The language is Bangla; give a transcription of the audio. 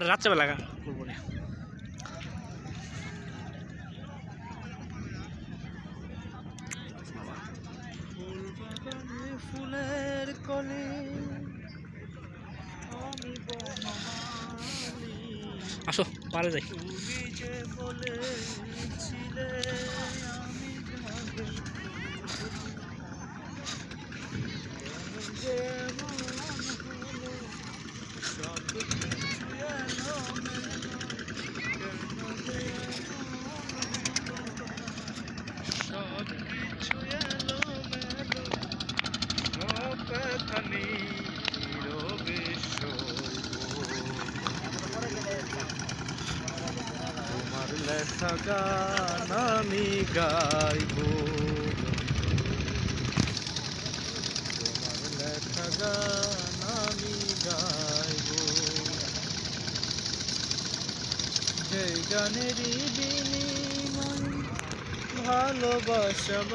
রাত্রেবেলা করবো না। ফুলের কলে আসো পারে যাই। তুমি যে বলেছিলে আমি সব কিছু এলো সব কিছু এলো মেলো সব কথা নীরবে তোমার লেখা গান আমি গাইব, তোমার লেখা গান আমি গাইব, যে গানেরই বিনিময় ভালোবাসাবাসি।